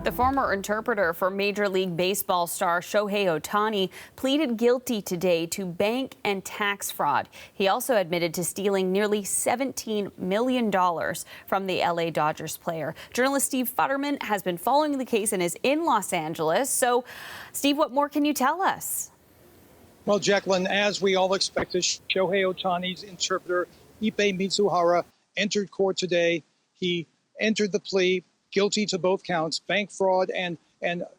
The former interpreter for Major League Baseball star Shohei Ohtani pleaded guilty today to bank and tax fraud. He also admitted to stealing nearly $17 million from the LA Dodgers player. Journalist Steve Futterman has been following the case and is in Los Angeles. So, Steve, what more can you tell us? Well, Jacqueline, as we all expected, Shohei Ohtani's interpreter, Ippei Mizuhara, entered court today. He entered the plea guilty to both counts, bank fraud and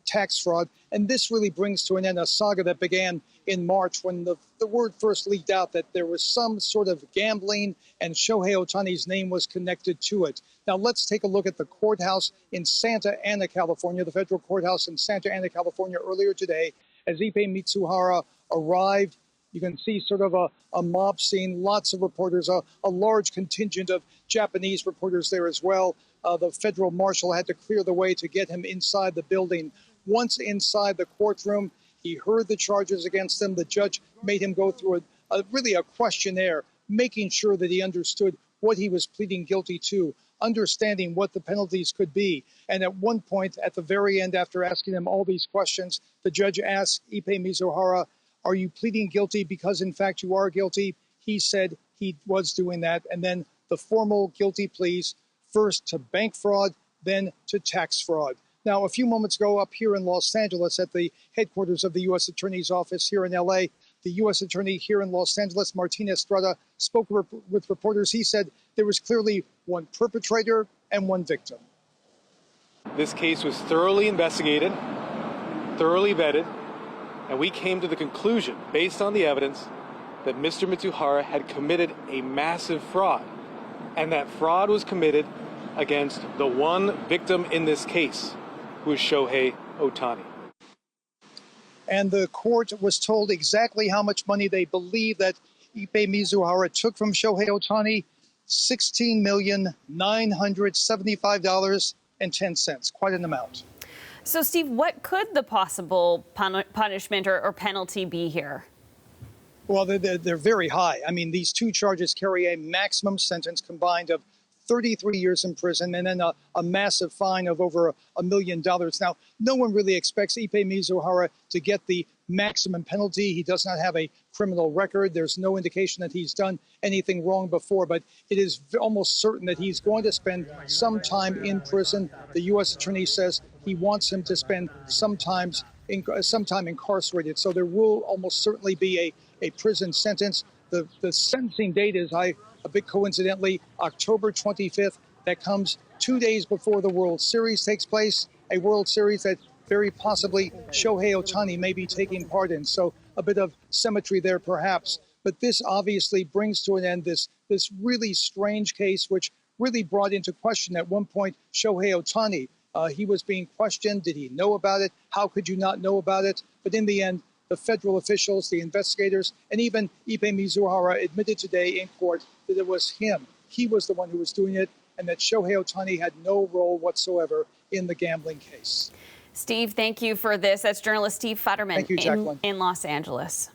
tax fraud. And this really brings to an end a saga that began in March when the word first leaked out that there was some sort of gambling and Shohei Ohtani's name was connected to it. Now, let's take a look at the courthouse in Santa Ana, California, the federal courthouse in Santa Ana, California, earlier today. As Ippei Mizuhara arrived, you can see sort of a mob scene, lots of reporters, a large contingent of Japanese reporters there as well. The federal marshal had to clear the way to get him inside the building. Once inside the courtroom, he heard the charges against him. The judge made him go through really a questionnaire, making sure that he understood what he was pleading guilty to, understanding what the penalties could be. And at one point, at the very end, after asking him all these questions, the judge asked Ippei Mizuhara, "Are you pleading guilty because, in fact, you are guilty?" He said he was doing that. And then the formal guilty pleas, first to bank fraud, then to tax fraud. Now, a few moments ago, up here in Los Angeles at the headquarters of the U.S. Attorney's Office here in L.A., the U.S. Attorney here in Los Angeles, Martin Estrada, spoke with reporters. He said there was clearly one perpetrator and one victim. This case was thoroughly investigated, thoroughly vetted, and we came to the conclusion, based on the evidence, that Mr. Mizuhara had committed a massive fraud, and that fraud was committed against the one victim in this case, who is Shohei Ohtani. And the court was told exactly how much money they believe that Ippei Mizuhara took from Shohei Ohtani, $16,975.10, quite an amount. So, Steve, what could the possible punishment or penalty be here? Well, they're very high. I mean, these two charges carry a maximum sentence combined of 33 years in prison and then a massive fine of over $1 million. Now, no one really expects Ippei Mizuhara to get the maximum penalty. He does not have a criminal record. There's no indication that he's done anything wrong before, but it is almost certain that he's going to spend some time in prison. The U.S. Attorney says he wants him to spend some time incarcerated. So there will almost certainly be a prison sentence. The sentencing date is, a bit coincidentally, October 25th. That comes 2 days before the World Series takes place, a World Series that very possibly Shohei Ohtani may be taking part in. So a bit of symmetry there, perhaps. But this obviously brings to an end this really strange case, which really brought into question at one point Shohei Ohtani. He was being questioned. Did he know about it? How could you not know about it? But in the end, the federal officials, the investigators, and even Ippei Mizuhara admitted today in court that it was him. He was the one who was doing it, and that Shohei Ohtani had no role whatsoever in the gambling case. Steve, thank you for this. That's journalist Steve Futterman Thank you, Jacqueline. in Los Angeles.